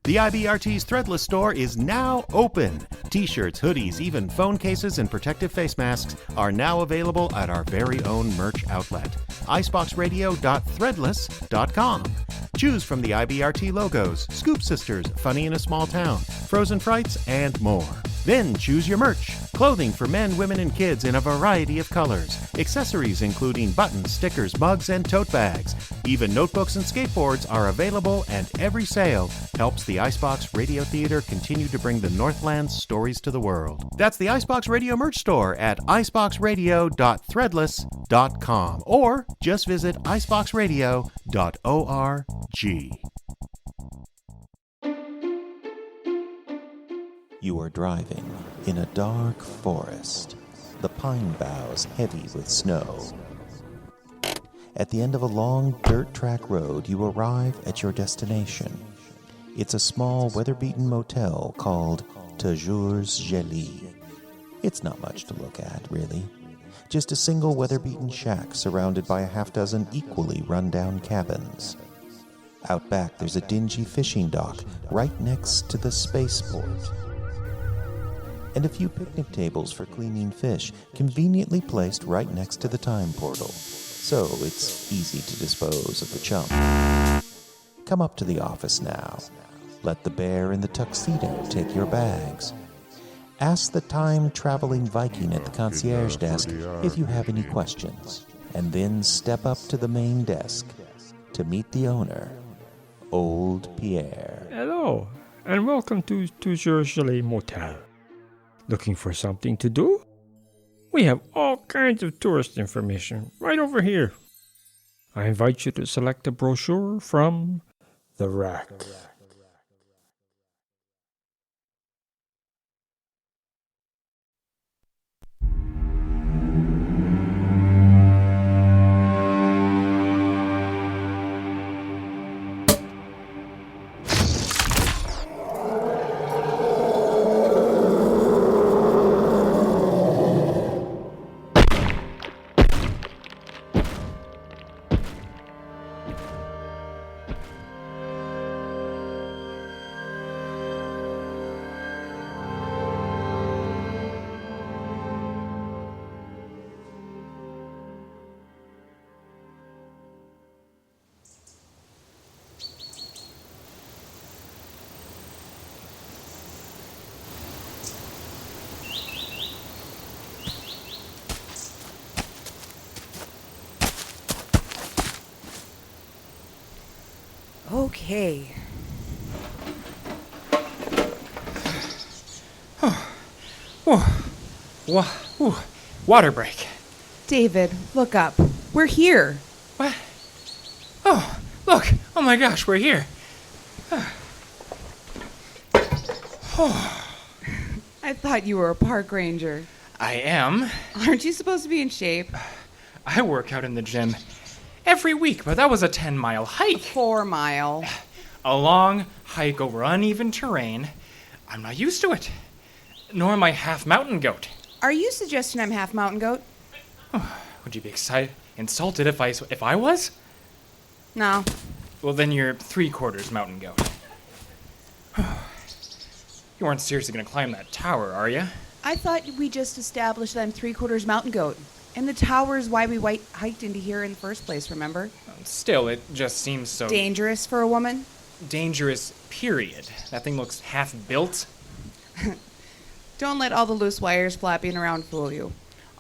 The IBRT's Threadless store is now open. T-shirts, hoodies, even phone cases and protective face masks are now available at our very own merch outlet, iceboxradio.threadless.com. Choose from the IBRT logos, Scoop Sisters, Funny in a Small Town, Frozen Frights, and more. Then choose your merch. Clothing for men, women, and kids in a variety of colors. Accessories including buttons, stickers, mugs, and tote bags. Even notebooks and skateboards are available, and every sale helps the Icebox Radio Theater continue to bring the Northland's stories to the world. That's the Icebox Radio merch store at iceboxradio.threadless.com or just visit iceboxradio.org. You are driving in a dark forest, the pine boughs heavy with snow. At the end of a long dirt track road, you arrive at your destination. It's a small, weather-beaten motel called Toujours Gelée. It's not much to look at, really. Just a single weather-beaten shack surrounded by a half-dozen equally run-down cabins. Out back, there's a dingy fishing dock right next to the spaceport. And a few picnic tables for cleaning fish, conveniently placed right next to the time portal. So it's easy to dispose of the chunk. Come up to the office now. Let the bear in the tuxedo take your bags. Ask the time-traveling Viking at the concierge desk if you have any questions. And then step up to the main desk to meet the owner, Old Pierre. Hello, and welcome to Toujours Gelée Motel. Looking for something to do? We have all kinds of tourist information right over here. I invite you to select a brochure from the rack. Okay. Water break. David, look up. We're here. What? Oh, look. Oh my gosh, we're here. I thought you were a park ranger. I am. Aren't you supposed to be in shape? I work out in the gym every week, but that was a 10-mile hike. 4 mile. A long hike over uneven terrain. I'm not used to it. Nor am I half mountain goat. Are you suggesting I'm half mountain goat? Would you be insulted if I was? No. Well, then you're 3/4 mountain goat. You aren't seriously going to climb that tower, are you? I thought we just established that I'm 3/4 mountain goat. And the tower is why we hiked into here in the first place, remember? Still, it just seems so... Dangerous for a woman? Dangerous, period. That thing looks half built. Don't let all the loose wires flapping around fool you.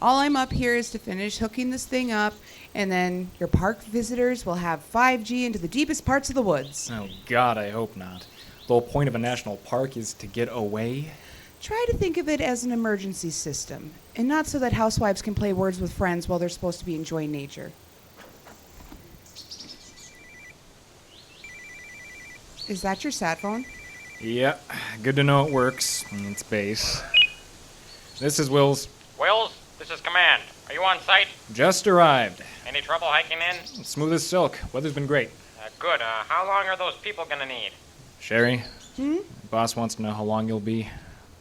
All I'm up here is to finish hooking this thing up, and then your park visitors will have 5G into the deepest parts of the woods. Oh, God, I hope not. The whole point of a national park is to get away. Try to think of it as an emergency system, and not so that housewives can play words with friends while they're supposed to be enjoying nature. Is that your sat phone? Yeah, good to know it works. It's base. This is Wills. Wills, this is Command. Are you on site? Just arrived. Any trouble hiking in? Smooth as silk. Weather's been great. Good. How long are those people gonna need? Cheri? Boss wants to know how long you'll be.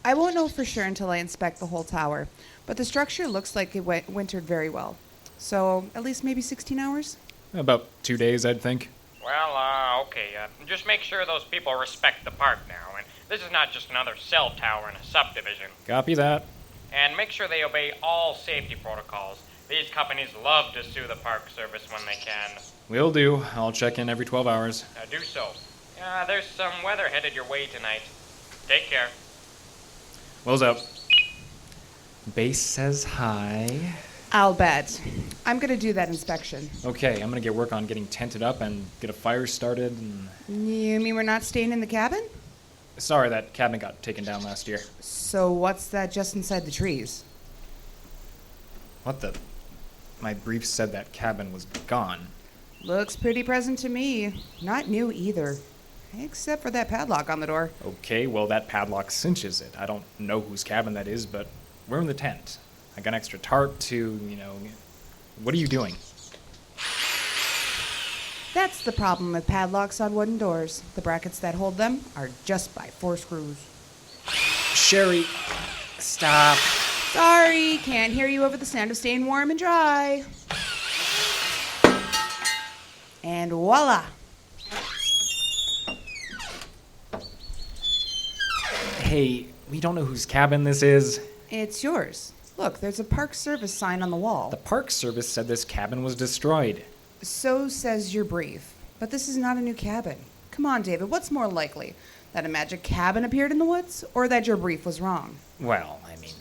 I won't know for sure until I inspect the whole tower, but the structure looks like it wintered very well. So, at least maybe 16 hours? About 2 days, I'd think. Okay. Just make sure those people respect the park now. And this is not just another cell tower in a subdivision. Copy that. And make sure they obey all safety protocols. These companies love to sue the Park Service when they can. Will do. I'll check in every 12 hours. Do so. There's some weather headed your way tonight. Take care. Will's out. Base says hi. I'll bet. I'm gonna do that inspection. Okay, I'm gonna get work on getting tented up and get a fire started and... You mean we're not staying in the cabin? Sorry, that cabin got taken down last year. So what's that just inside the trees? What the... My brief said that cabin was gone. Looks pretty present to me. Not new either. Except for that padlock on the door. Okay, well, that padlock cinches it. I don't know whose cabin that is, but we're in the tent. I got an extra tarp to, What are you doing? That's the problem with padlocks on wooden doors. The brackets that hold them are just by 4 screws. Cheri, stop. Sorry, can't hear you over the sound of staying warm and dry. And voila! Hey, we don't know whose cabin this is. It's yours. Look, there's a Park Service sign on the wall. The Park Service said this cabin was destroyed. So says your brief. But this is not a new cabin. Come on, David, what's more likely? That a magic cabin appeared in the woods, or that your brief was wrong? Well, I mean...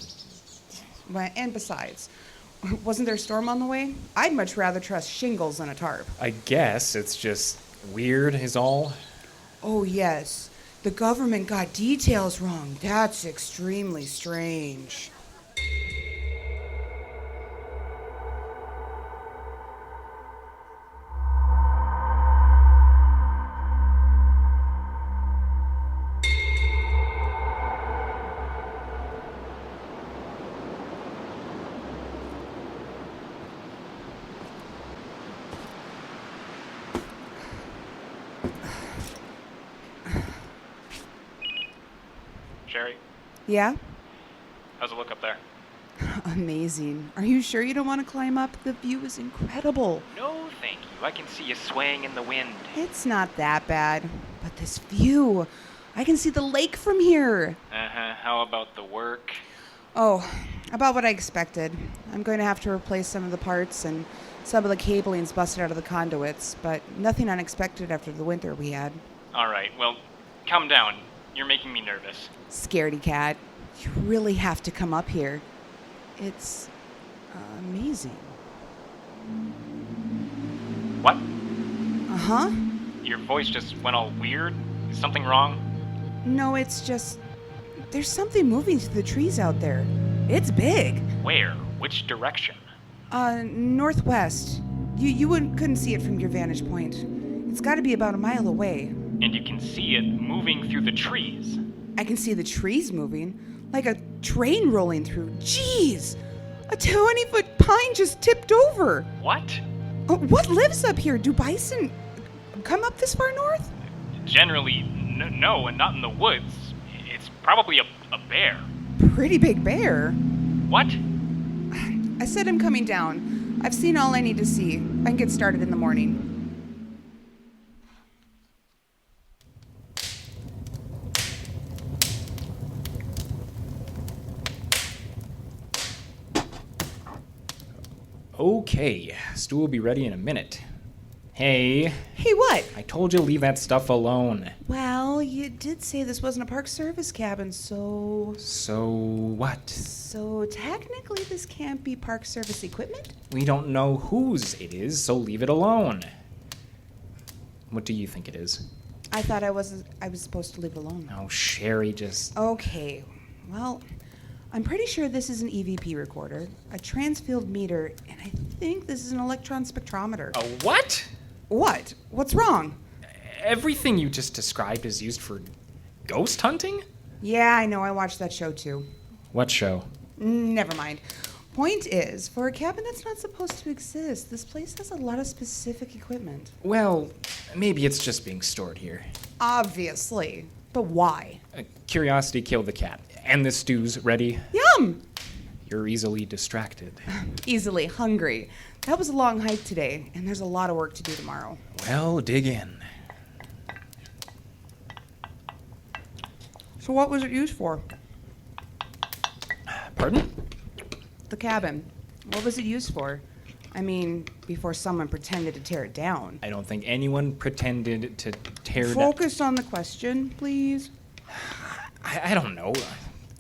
Well, and besides, wasn't there a storm on the way? I'd much rather trust shingles than a tarp. I guess it's just weird is all. Oh, yes. The government got details wrong. That's extremely strange. Cheri, Yeah? how's it look up there? Amazing. Are you sure you don't want to climb up? The view is incredible. No, thank you. I can see you swaying in the wind. It's not that bad. But this view, I can see the lake from here. How about the work? Oh, about what I expected. I'm going to have to replace some of the parts, and some of the cabling's busted out of the conduits, but nothing unexpected after the winter we had. All right, well, calm down. You're making me nervous. Scaredy cat. You really have to come up here. It's amazing. What? Uh-huh. Your voice just went all weird? Is something wrong? No, it's just... There's something moving through the trees out there. It's big. Where? Which direction? Northwest. You couldn't see it from your vantage point. It's got to be about a mile away. And you can see it moving through the trees. I can see the trees moving, like a train rolling through. Jeez! A 20-foot pine just tipped over. What? What lives up here? Do bison come up this far north? Generally, no, and not in the woods. It's probably a bear. Pretty big bear. What? I said I'm coming down. I've seen all I need to see. I can get started in the morning. Okay, stew will be ready in a minute. Hey, Hey, what? I told you to leave that stuff alone. Well, you did say this wasn't a Park Service cabin, so... So what? So technically this can't be Park Service equipment? We don't know whose it is, so leave it alone. What do you think it is? I thought I was supposed to leave it alone. Oh, Cheri, just... Okay, well, I'm pretty sure this is an EVP recorder, a transfield meter, and I think this is an electron spectrometer. A what? What? What's wrong? Everything you just described is used for ghost hunting? Yeah, I know, I watched that show too. What show? Never mind. Point is, for a cabin that's not supposed to exist, this place has a lot of specific equipment. Well, maybe it's just being stored here. Obviously. But why? Curiosity killed the cat. And the stew's ready. Yum! You're easily distracted. Easily hungry. That was a long hike today, and there's a lot of work to do tomorrow. Well, dig in. So what was it used for? Pardon? The cabin. What was it used for? I mean, before someone pretended to tear it down. I don't think anyone pretended to tear down. Focus on the question, please. I don't know.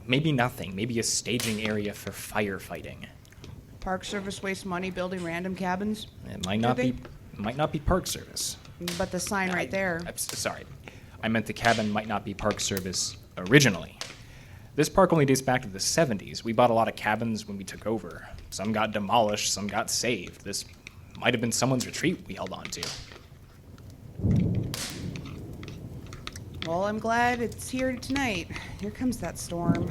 Maybe nothing. Maybe a staging area for firefighting. Park Service wastes money building random cabins? It might not be Park Service. But the sign right there. I'm sorry. I meant the cabin might not be Park Service originally. This park only dates back to the 70s. We bought a lot of cabins when we took over. Some got demolished, some got saved. This might have been someone's retreat we held on to. Well, I'm glad it's here tonight. Here comes that storm.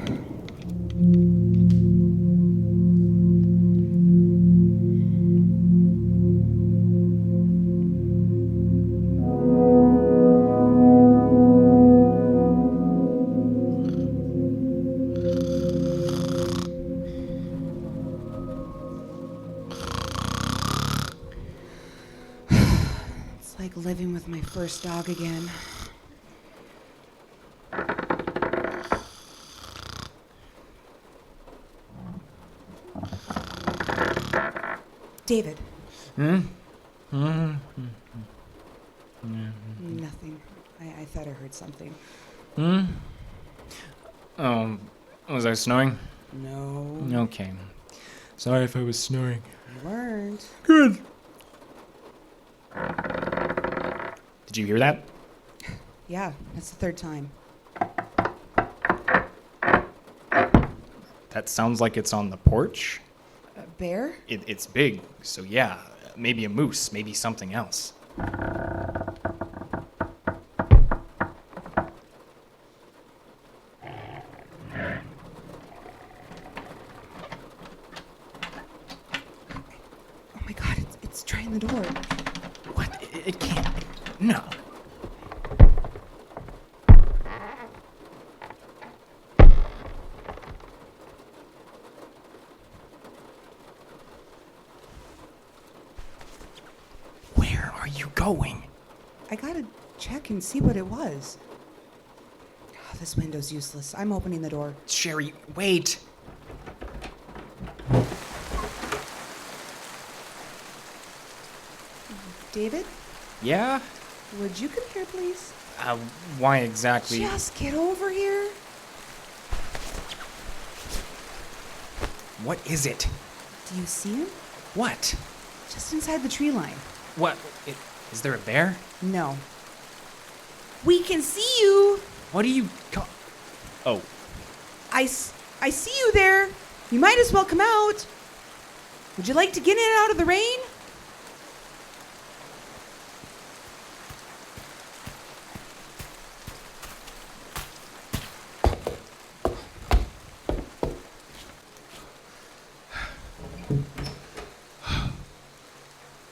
It's like living with my first dog again. David. Nothing. I thought I heard something. Was I snoring? No. Okay. Sorry if I was snoring. You weren't. Good. Did you hear that? Yeah, that's the third time. That sounds like it's on the porch. A bear? It's big, so yeah, maybe a moose, maybe something else. Oh my god, it's trying the door. What? It can't. No. Where are you going? I gotta check and see what it was. Oh, this window's useless. I'm opening the door. Cheri, wait. David, Yeah? would you come here, please? Why exactly? Just get over here. What is it? Do you see him? What? Just inside the tree line. What? Is there a bear? No. We can see you. What do you call... Oh, I see you there. You might as well come out. Would you like to get in and out of the rain?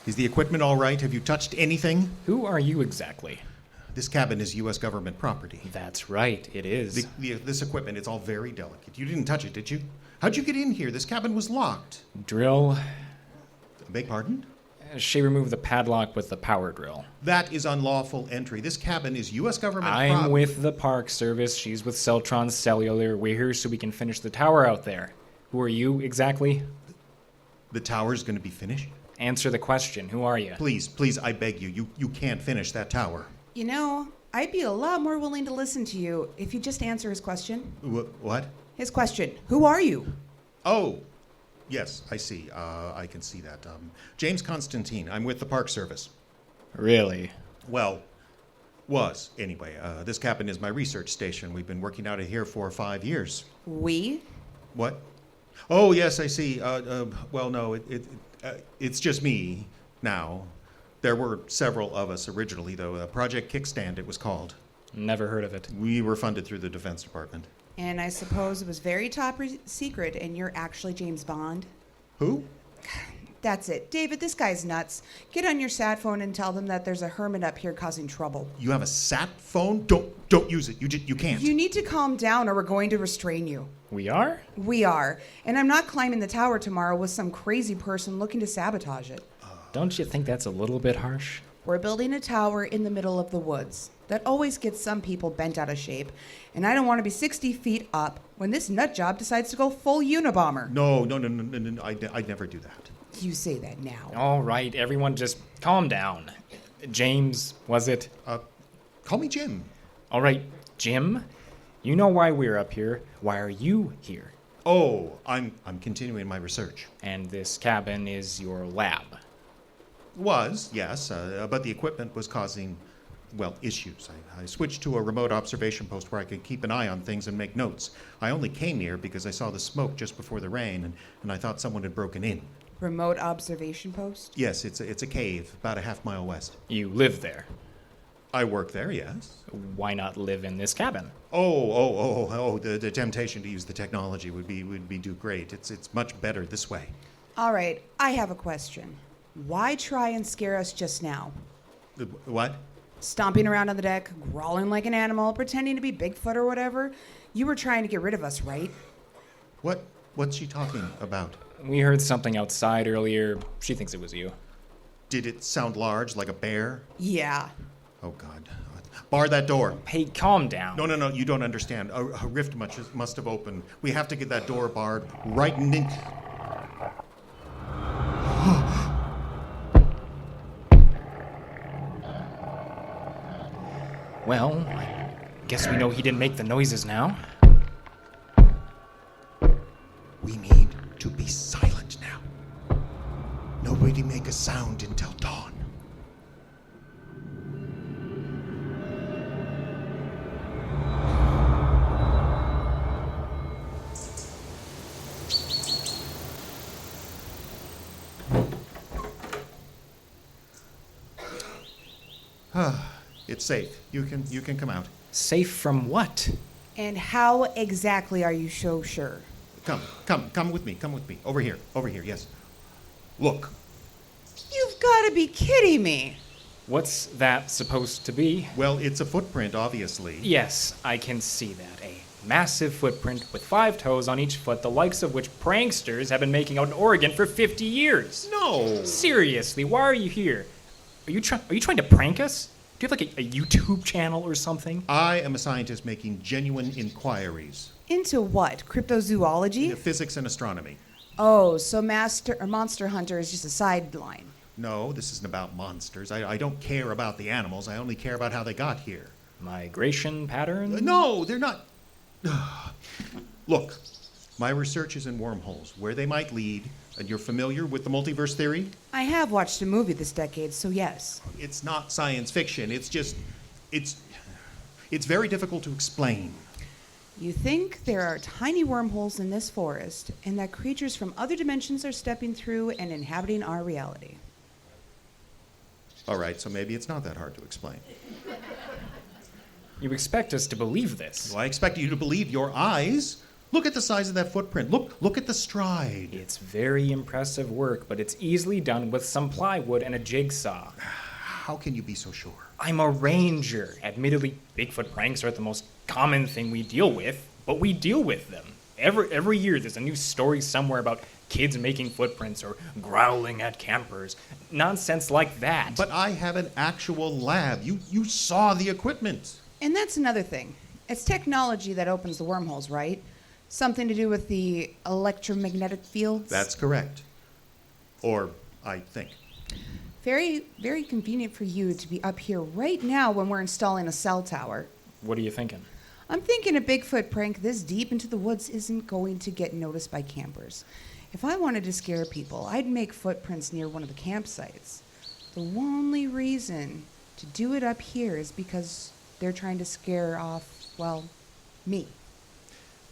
Is the equipment all right? Have you touched anything? who are you exactly? This cabin is U.S. government property. That's right, it is. This equipment, it's all very delicate. You didn't touch it, did you? How'd you get in here? This cabin was locked. Drill. Beg pardon? She removed the padlock with the power drill. That is unlawful entry. This cabin is U.S. government I'm with the Park Service. She's with Celtron Cellular. We're here so we can finish the tower out there. Who are you exactly? The tower's going to be finished? Answer the question. Who are you? Please, I beg you. You can't finish that tower. You know, I'd be a lot more willing to listen to you if you just answer his question. What? His question, who are you? Oh, yes, I see. I can see that. James Constantine. I'm with the Park Service. Really? Well, was, anyway. This cabin is my research station. We've been working out of here for 5 years. We? What? Oh, yes, I see. Well, no, it's just me now. There were several of us originally, though. Project Kickstand, it was called. Never heard of it. We were funded through the Defense Department. And I suppose it was very top secret and you're actually James Bond? Who? That's it. David, this guy's nuts. Get on your sat phone and tell them that there's a hermit up here causing trouble. You have a sat phone? Don't use it. You can't. You need to calm down or we're going to restrain you. We are? We are. And I'm not climbing the tower tomorrow with some crazy person looking to sabotage it. Don't you think that's a little bit harsh? We're building a tower in the middle of the woods. That always gets some people bent out of shape. And I don't want to be 60 feet up when this nut job decides to go full Unabomber. No. I'd never do that. You say that now. All right, everyone just calm down. James, was it? Call me Jim. All right, Jim, you know why we're up here. Why are you here? Oh, I'm continuing my research. And this cabin is your lab. Was, yes, but the equipment was causing, issues. I switched to a remote observation post where I could keep an eye on things and make notes. I only came here because I saw the smoke just before the rain, and I thought someone had broken in. Remote observation post? Yes, it's a cave about a half mile west. You live there. I work there, yes. Why not live in this cabin? The temptation to use the technology would be do great. It's much better this way. All right, I have a question. Why try and scare us just now? What? Stomping around on the deck, growling like an animal, pretending to be Bigfoot or whatever. You were trying to get rid of us, right? What's she talking about? We heard something outside earlier. She thinks it was you. Did it sound large, like a bear? Yeah. Oh, God. Bar that door. Hey, calm down. No, you don't understand. A rift must have opened. We have to get that door barred right in... Well, I guess we know he didn't make the noises now. We need to be silent now. Nobody make a sound until dawn. It's safe. You can come out. Safe from what? And how exactly are you so sure? Come with me. Over here, yes. Look. You've got to be kidding me. What's that supposed to be? Well, it's a footprint, obviously. Yes, I can see that. A massive footprint with 5 toes on each foot, the likes of which pranksters have been making out in Oregon for 50 years. No. Seriously, why are you here? Are you trying to prank us? Do you have like a YouTube channel or something? I am a scientist making genuine inquiries. Into what? Cryptozoology? Physics and astronomy. Oh, so Monster Hunter is just a sideline. No, this isn't about monsters. I don't care about the animals. I only care about how they got here. Migration patterns? No, they're not. Look, my research is in wormholes, where they might lead, and you're familiar with the multiverse theory? I have watched a movie this decade, so yes. It's not science fiction. It's very difficult to explain. You think there are tiny wormholes in this forest, and that creatures from other dimensions are stepping through and inhabiting our reality. All right, so maybe it's not that hard to explain. You expect us to believe this? Well, I expect you to believe your eyes. Look at the size of that footprint. Look at the stride. It's very impressive work, but it's easily done with some plywood and a jigsaw. How can you be so sure? I'm a ranger. Admittedly, Bigfoot pranks aren't the most common thing we deal with, but we deal with them. Every year there's a new story somewhere about kids making footprints or growling at campers. Nonsense like that. But I have an actual lab. You saw the equipment. And that's another thing. It's technology that opens the wormholes, right? Something to do with the electromagnetic fields? That's correct. Or, I think. Very, very convenient for you to be up here right now when we're installing a cell tower. What are you thinking? I'm thinking a Bigfoot prank this deep into the woods isn't going to get noticed by campers. If I wanted to scare people, I'd make footprints near one of the campsites. The only reason to do it up here is because they're trying to scare off, well, me.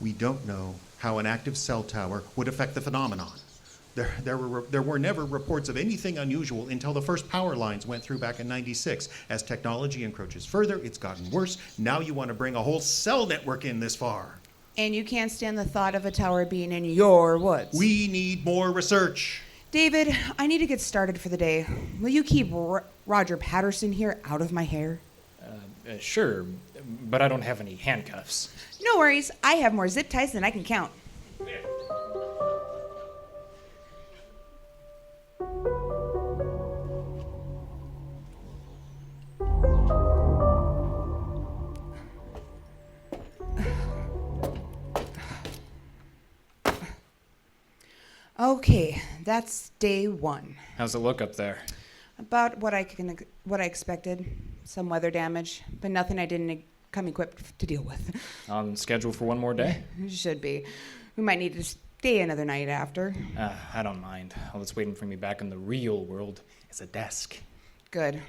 We don't know how an active cell tower would affect the phenomenon. There were never reports of anything unusual until the first power lines went through back in '96. As technology encroaches further, it's gotten worse. Now you want to bring a whole cell network in this far. And you can't stand the thought of a tower being in your woods. We need more research. David, I need to get started for the day. Will you keep Roger Patterson here out of my hair? Sure, but I don't have any handcuffs. No worries. I have more zip ties than I can count. Okay, that's day one. How's it look up there? About what I expected. Some weather damage, but nothing I didn't come equipped to deal with. On schedule for one more day? Should be. We might need to stay another night after. I don't mind. All that's waiting for me back in the real world is a desk. Good.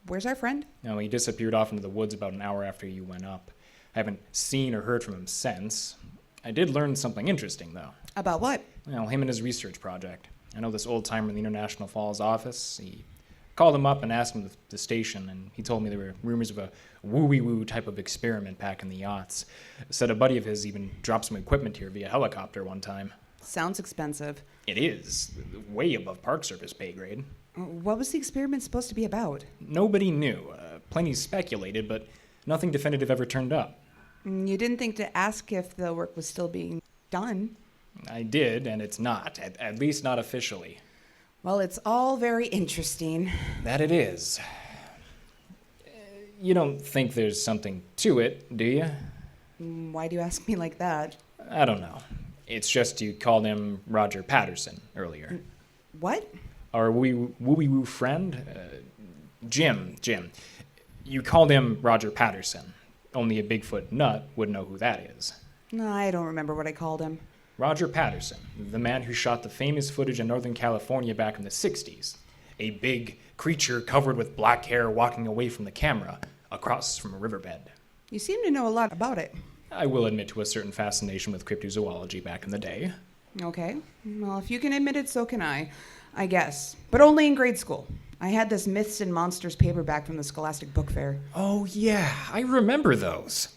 Where's our friend? No, he disappeared off into the woods about an hour after you went up. I haven't seen or heard from him since. I did learn something interesting, though. About what? Well, him and his research project. I know this old timer in the International Falls office. He called him up and asked him the station, and he told me there were rumors of a woo-wee-woo type of experiment back in the yachts. Said a buddy of his even dropped some equipment here via helicopter one time. Sounds expensive. It is. Way above Park Service pay grade. What was the experiment supposed to be about? Nobody knew. Plenty speculated, but nothing definitive ever turned up. You didn't think to ask if the work was still being done? I did, and it's not. At least not officially. Well, it's all very interesting. That it is. You don't think there's something to it, do you? Why do you ask me like that? I don't know. It's just you called him Roger Patterson earlier. What? Our woo-wee-woo friend? Jim. You called him Roger Patterson. Only a Bigfoot nut would know who that is. No, I don't remember what I called him. Roger Patterson, the man who shot the famous footage in Northern California back in the 60s. A big creature covered with black hair walking away from the camera across from a riverbed. You seem to know a lot about it. I will admit to a certain fascination with cryptozoology back in the day. Okay. Well, if you can admit it, so can I guess. But only in grade school. I had this Myths and Monsters paperback from the Scholastic Book Fair. Oh, yeah, I remember those.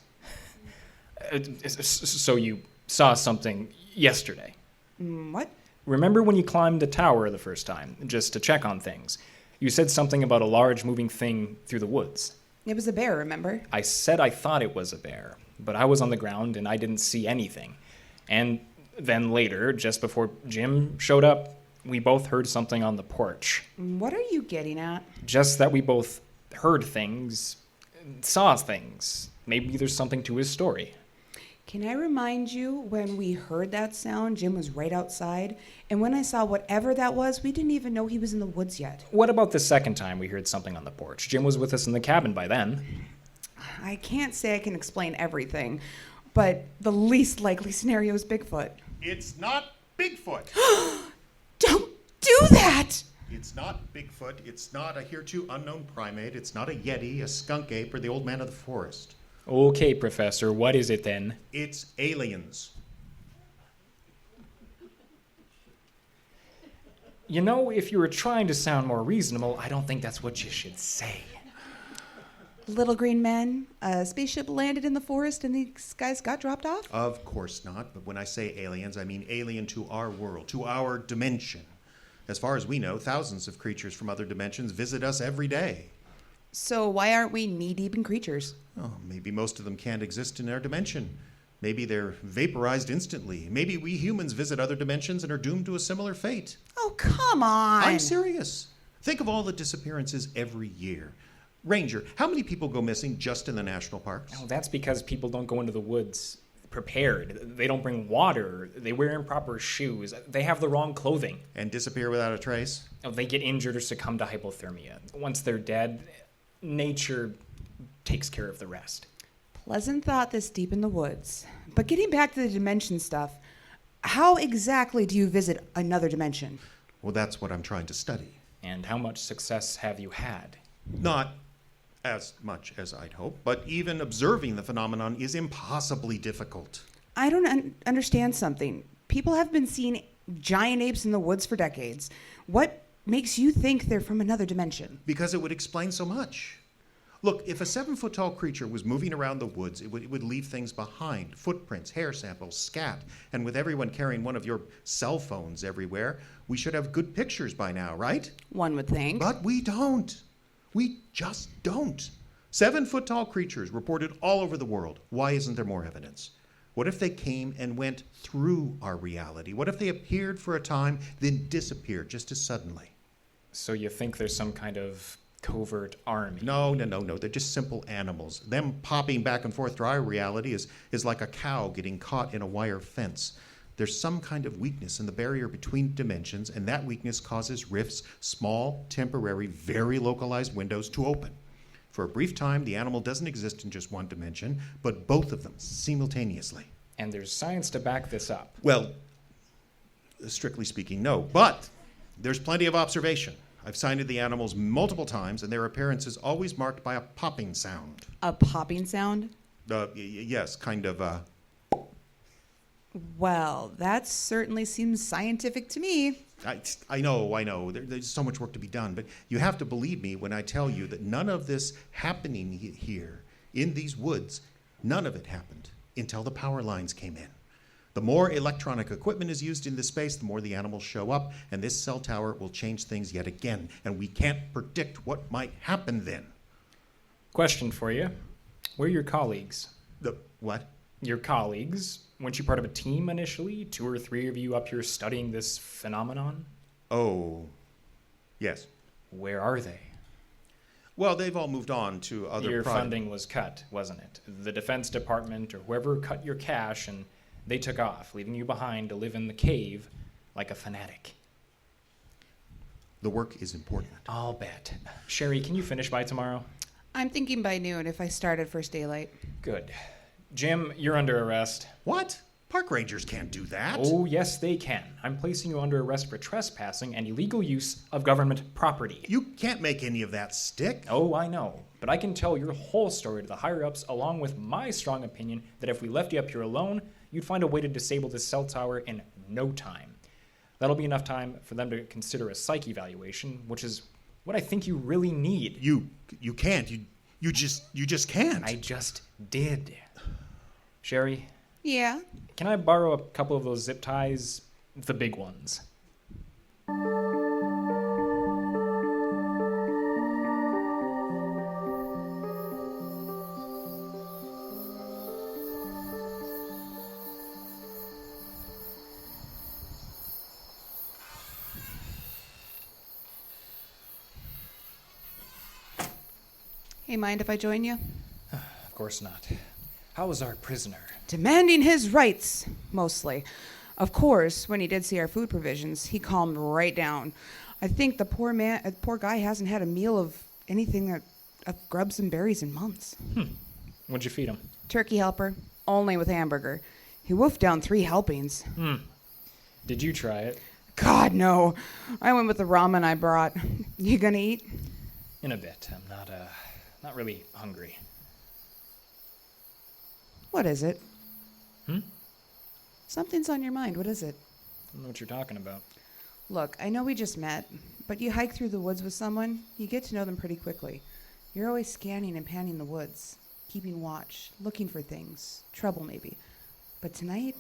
So you saw something yesterday? What? Remember when you climbed the tower the first time, just to check on things? You said something about a large moving thing through the woods. It was a bear, remember? I said I thought it was a bear, but I was on the ground and I didn't see anything. And then later, just before Jim showed up, we both heard something on the porch. What are you getting at? Just that we both heard things, saw things. Maybe there's something to his story. Can I remind you, when we heard that sound, Jim was right outside, and when I saw whatever that was, we didn't even know he was in the woods yet. What about the second time we heard something on the porch? Jim was with us in the cabin by then. I can't say I can explain everything, but the least likely scenario is Bigfoot. It's not Bigfoot. Don't do that! It's not Bigfoot. It's not a hereto unknown primate. It's not a yeti, a skunk ape, or the old man of the forest. Okay, Professor, what is it then? It's aliens. You know, if you were trying to sound more reasonable, I don't think that's what you should say. Little green man, a spaceship landed in the forest and these guys got dropped off? Of course not, but when I say aliens, I mean alien to our world, to our dimension. As far as we know, thousands of creatures from other dimensions visit us every day. So why aren't we knee-deep in creatures? Oh, maybe most of them can't exist in our dimension. Maybe they're vaporized instantly. Maybe we humans visit other dimensions and are doomed to a similar fate. Oh, come on! I'm serious. Think of all the disappearances every year. Ranger, how many people go missing just in the national parks? Oh, that's because people don't go into the woods prepared. They don't bring water. They wear improper shoes. They have the wrong clothing. And disappear without a trace? Oh, they get injured or succumb to hypothermia. Once they're dead, nature takes care of the rest. Pleasant thought this deep in the woods. But getting back to the dimension stuff, how exactly do you visit another dimension? Well, that's what I'm trying to study. And how much success have you had? Not as much as I'd hope, but even observing the phenomenon is impossibly difficult. I don't understand something. People have been seeing giant apes in the woods for decades. What makes you think they're from another dimension? Because it would explain so much. Look, if a 7-foot-tall creature was moving around the woods, it would leave things behind. Footprints, hair samples, scat. And with everyone carrying one of your cell phones everywhere, we should have good pictures by now, right? One would think. But we don't. We just don't. 7-foot-tall creatures reported all over the world. Why isn't there more evidence? What if they came and went through our reality? What if they appeared for a time, then disappeared just as suddenly? So you think there's some kind of covert army? No. They're just simple animals. Them popping back and forth to our reality is like a cow getting caught in a wire fence. There's some kind of weakness in the barrier between dimensions, and that weakness causes rifts, small, temporary, very localized windows to open. For a brief time, the animal doesn't exist in just one dimension, but both of them simultaneously. And there's science to back this up. Well, strictly speaking, no. But there's plenty of observation. I've sighted the animals multiple times, and their appearance is always marked by a popping sound. A popping sound? Yes, kind of, Well, that certainly seems scientific to me. I know. There's so much work to be done, but you have to believe me when I tell you that none of this happening here in these woods, none of it happened until the power lines came in. The more electronic equipment is used in this space, the more the animals show up, and this cell tower will change things yet again, and we can't predict what might happen then. Question for you. Where are your colleagues? The what? Your colleagues? Weren't you part of a team initially? 2 or 3 of you up here studying this phenomenon? Oh, yes. Where are they? Well, they've all moved on to other Your funding was cut, wasn't it? The Defense Department or whoever cut your cash, and they took off, leaving you behind to live in the cave like a fanatic. The work is important. I'll bet. Cheri, can you finish by tomorrow? I'm thinking by noon if I start at first daylight. Good. Jim, you're under arrest. What? Park rangers can't do that. Oh, yes, they can. I'm placing you under arrest for trespassing and illegal use of government property. You can't make any of that stick. Oh, I know. But I can tell your whole story to the higher-ups along with my strong opinion that if we left you up here alone, you'd find a way to disable this cell tower in no time. That'll be enough time for them to consider a psych evaluation, which is what I think you really need. You can't. You just can't. I just did. Cheri, Yeah? can I borrow a couple of those zip ties? The big ones. Hey, mind if I join you? Of course not. How is our prisoner? Demanding his rights, mostly. Of course, when he did see our food provisions, he calmed right down. I think the poor guy hasn't had a meal of anything of grubs and berries in months. What'd you feed him? Turkey helper, only with hamburger. He wolfed down 3 helpings. Did you try it? God, no. I went with the ramen I brought. You gonna eat? In a bit. I'm not really hungry. What is it? Something's on your mind. What is it? I don't know what you're talking about. Look, I know we just met, but you hike through the woods with someone, you get to know them pretty quickly. You're always scanning and panning the woods, keeping watch, looking for things, trouble maybe. But tonight,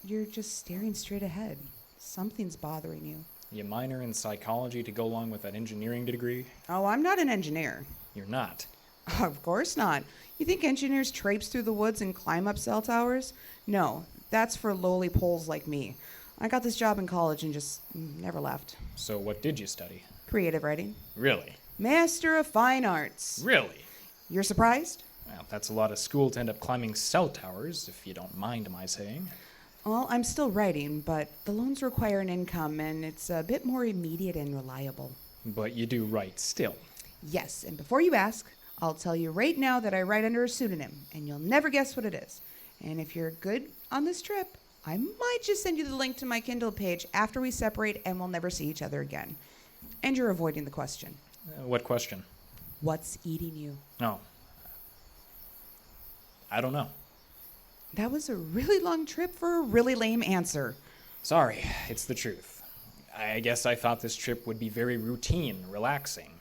you're just staring straight ahead. Something's bothering you. You minor in psychology to go along with that engineering degree? Oh, I'm not an engineer. You're not. Of course not. You think engineers traipse through the woods and climb up cell towers? No, that's for lowly poles like me. I got this job in college and just never left. So what did you study? Creative writing. Really? Master of Fine Arts. Really? You're surprised? Well, that's a lot of school to end up climbing cell towers, if you don't mind my saying. Well, I'm still writing, but the loans require an income, and it's a bit more immediate and reliable. But you do write still. Yes, and before you ask, I'll tell you right now that I write under a pseudonym, and you'll never guess what it is. And if you're good on this trip, I might just send you the link to my Kindle page after we separate and we'll never see each other again. And you're avoiding the question. What question? What's eating you? Oh. I don't know. That was a really long trip for a really lame answer. Sorry, it's the truth. I guess I thought this trip would be very routine, relaxing.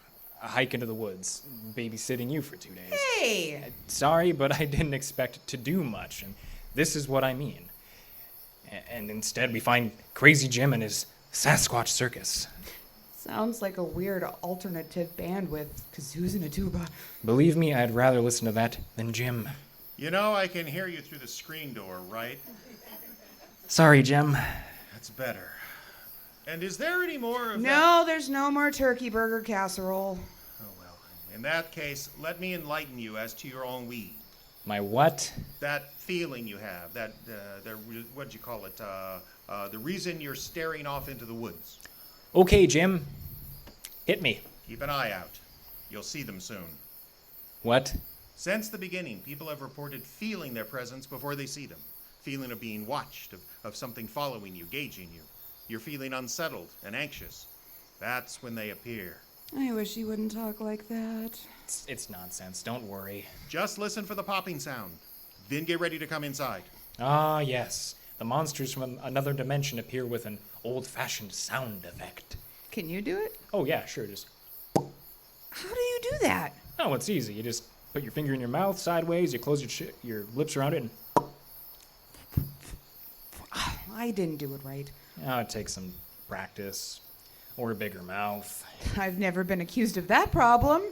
a hike into the woods, babysitting you for 2 days. Hey! Sorry, but I didn't expect to do much, and this is what I mean. And instead, we find Crazy Jim and his Sasquatch Circus. Sounds like a weird alternative band with kazoos and a tuba. Believe me, I'd rather listen to that than Jim. You know, I can hear you through the screen door, right? Sorry, Jim. That's better. And is there any more of that? No, there's no more turkey burger casserole. Oh, well. In that case, let me enlighten you as to your ennui. My what? That feeling you have, what'd you call it? The reason you're staring off into the woods. Okay, Jim. Hit me. Keep an eye out. You'll see them soon. What? Since the beginning, people have reported feeling their presence before they see them. Feeling of being watched, of something following you, gauging you. You're feeling unsettled and anxious. That's when they appear. I wish you wouldn't talk like that. It's nonsense. Don't worry. Just listen for the popping sound. Then get ready to come inside. Ah, yes. The monsters from another dimension appear with an old-fashioned sound effect. Can you do it? Oh, yeah, sure. Just, How do you do that? oh, it's easy. You just put your finger in your mouth sideways, you close your lips around it, and I didn't do it right. oh, it takes some practice. Or a bigger mouth. I've never been accused of that problem.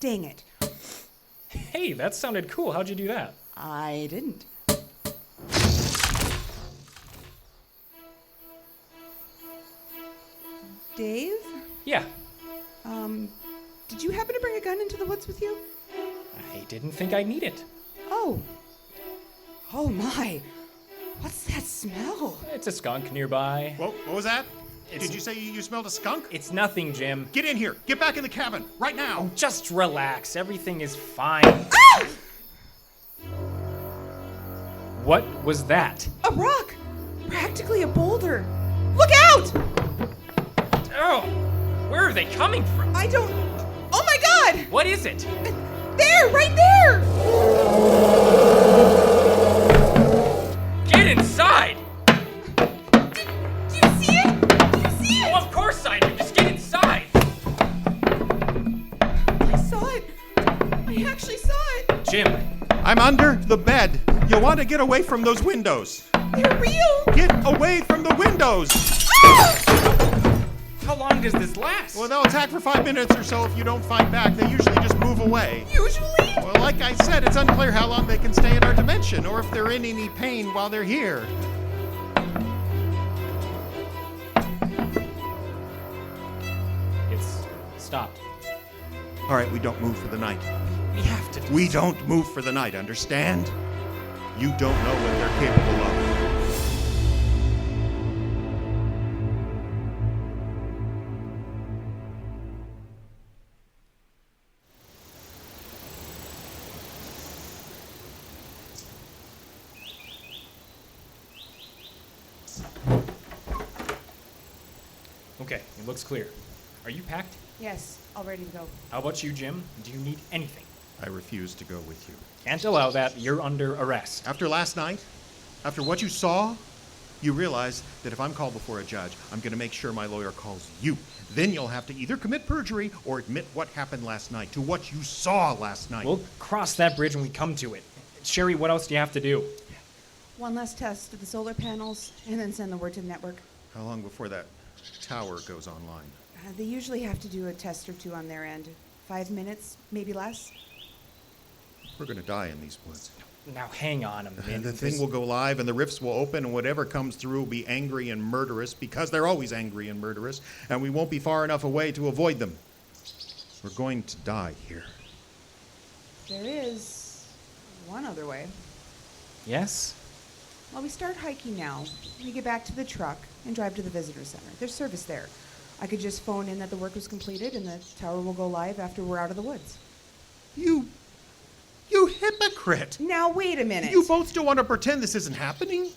Dang it. Hey, that sounded cool. How'd you do that? I didn't. Dave? Yeah. Did you happen to bring a gun into the woods with you? I didn't think I'd need it. Oh. Oh my. What's that smell? It's a skunk nearby. Whoa, what was that? It's- Did you say you smelled a skunk? It's nothing, Jim. Get in here. Get back in the cabin. Right now. Just relax. Everything is fine. Ah! What was that? A rock! Practically a boulder. Look out! Oh, where are they coming from? I don't... Oh my god! What is it? There! Right there! Get inside! Do you see it? Do you see it? Oh, of course I do. Just get inside. I saw it. I actually saw it. Jim, I'm under the bed. You'll want to get away from those windows. They're real. Get away from the windows. how long does this last? Well, they'll attack for 5 minutes or so if you don't fight back. They usually just move away. Usually? Well, like I said, it's unclear how long they can stay in our dimension or if they're in any pain while they're here. It's stopped. All right, we don't move for the night. We have to do We don't move for the night, understand? You don't know what they're capable of. Okay, it looks clear. Are you packed? Yes, all ready to go. How about you, Jim? Do you need anything? I refuse to go with you. Can't allow that. You're under arrest. After last night, after what you saw, you realize that if I'm called before a judge, I'm going to make sure my lawyer calls you. Then you'll have to either commit perjury or admit what happened last night, to what you saw last night. We'll cross that bridge when we come to it. Cheri, what else do you have to do? One last test of the solar panels, and then send the word to the network. How long before that tower goes online? They usually have to do a test or two on their end. 5 minutes, maybe less. We're going to die in these woods. Now, hang on a minute. And the thing will go live, and the rifts will open, and whatever comes through will be angry and murderous, because they're always angry and murderous, and we won't be far enough away to avoid them. We're going to die here. There is one other way. Yes? Well, we start hiking now. We get back to the truck and drive to the visitor center. There's service there. I could just phone in that the work was completed, and the tower will go live after we're out of the woods. You hypocrite! Now, wait a minute. You both still want to pretend this isn't happening?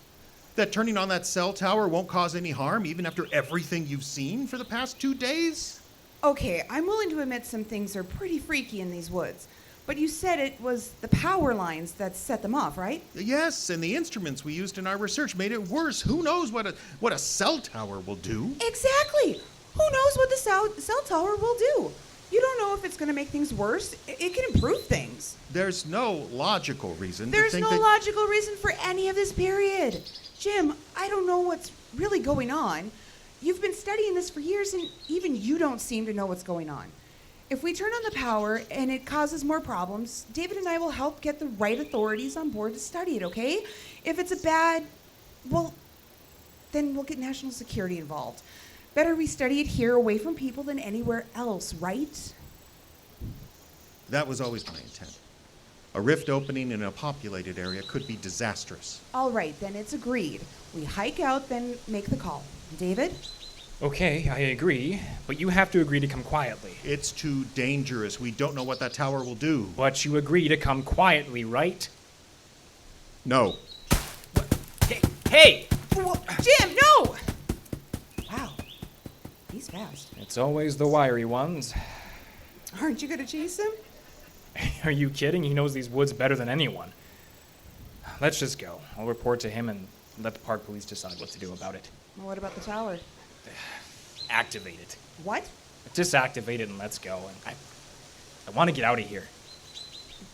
That turning on that cell tower won't cause any harm, even after everything you've seen for the past 2 days? Okay, I'm willing to admit some things are pretty freaky in these woods. But you said it was the power lines that set them off, right? Yes, and the instruments we used in our research made it worse. Who knows what a cell tower will do? Exactly. Who knows what the cell tower will do? You don't know if it's going to make things worse. It can improve things. There's no logical reason There's to think no that... logical reason for any of this, period. Jim, I don't know what's really going on. You've been studying this for years, and even you don't seem to know what's going on. If we turn on the power and it causes more problems, David and I will help get the right authorities on board to study it, okay? If it's a bad, well, then we'll get national security involved. Better we study it here away from people than anywhere else, right? That was always my intent. A rift opening in a populated area could be disastrous. All right, then it's agreed. We hike out, then make the call. David? Okay, I agree, but you have to agree to come quietly. It's too dangerous. We don't know what that tower will do. But you agree to come quietly, right? No. Hey! Jim, no! Wow, he's fast. It's always the wiry ones. Aren't you going to chase him? Are you kidding? He knows these woods better than anyone. Let's just go. I'll report to him and let the park police decide what to do about it. Well, what about the tower? Activate it. What? Disactivate it and let's go. And I want to get out of here.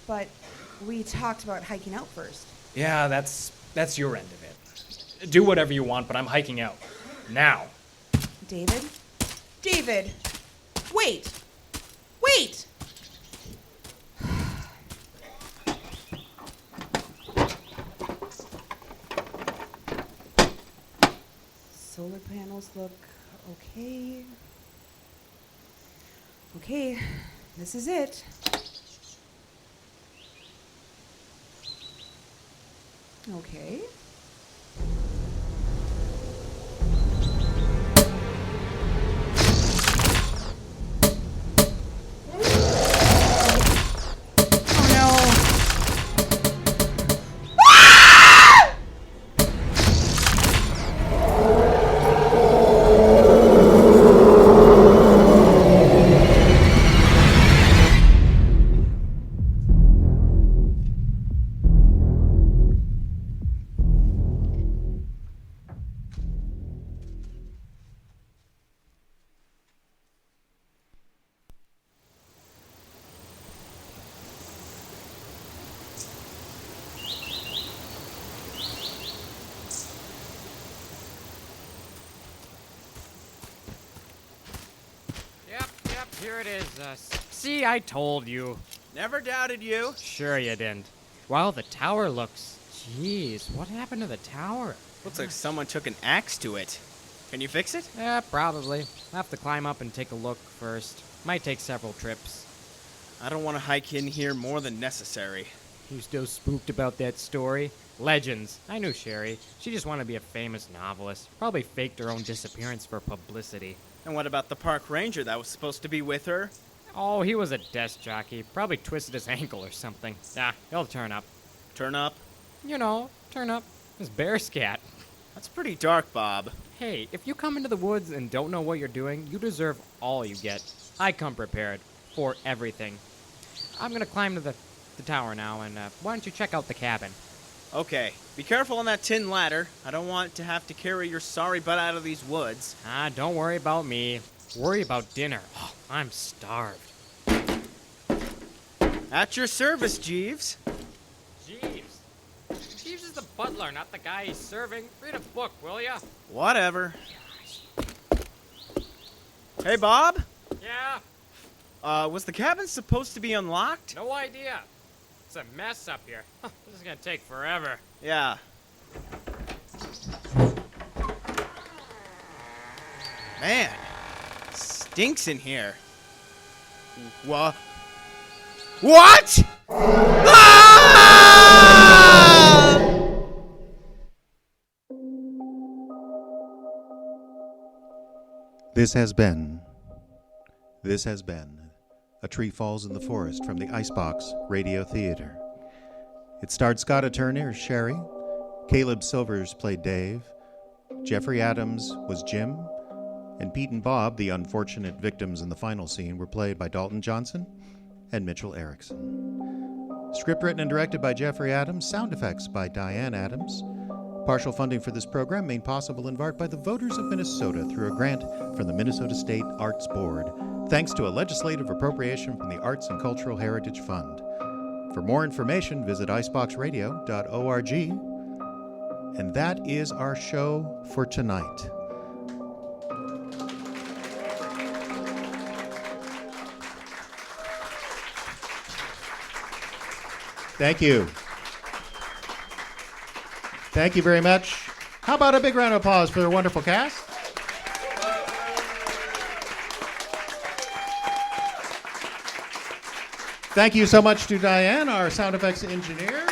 But we talked about hiking out first. Yeah, that's your end of it. Do whatever you want, but I'm hiking out. Now. David? David! Wait! Wait! Solar panels look okay. Okay, this is it. Okay. Yep, here it is. See, I told you. Never doubted you. Sure you didn't. Wow, the tower looks... Jeez, what happened to the tower? Looks like someone took an axe to it. Can you fix it? Yeah, probably. I'll have to climb up and take a look first. Might take several trips. I don't want to hike in here more than necessary. You still spooked about that story? Legends. I knew Cheri. She just wanted to be a famous novelist. Probably faked her own disappearance for publicity. And what about the park ranger that was supposed to be with her? Oh, he was a desk jockey. Probably twisted his ankle or something. Yeah, he'll turn up. Turn up? You know, turn up. His bear scat. That's pretty dark, Bob. Hey, if you come into the woods and don't know what you're doing, you deserve all you get. I come prepared for everything. I'm gonna climb to the tower now, and why don't you check out the cabin? Okay, be careful on that tin ladder. I don't want to have to carry your sorry butt out of these woods. Don't worry about me. Worry about dinner. Oh, I'm starved. At your service, Jeeves. Jeeves. Jeeves is the butler, not the guy he's serving. Read a book, will ya? Whatever. Hey, Bob? Yeah? Was the cabin supposed to be unlocked? No idea. It's a mess up here. This is gonna take forever. Yeah. Man, stinks in here. What? Ah! This has been A Tree Falls in the Forest from the Icebox Radio Theater. It starred Scotta Turner as Cheri, Caleb Silvers played Dave, Jeffrey Adams was Jim, and Pete and Bob, the unfortunate victims in the final scene, were played by Dalton Johnson and Mitchell Erickson. Script written and directed by Jeffrey Adams, sound effects by Diane Adams, Partial funding for this program made possible in part by the voters of Minnesota through a grant from the Minnesota State Arts Board, thanks to a legislative appropriation from the Arts and Cultural Heritage Fund. For more information, visit iceboxradio.org. And that is our show for tonight. Thank you. Thank you very much. How about a big round of applause for the wonderful cast? Thank you so much to Diane, our sound effects engineer.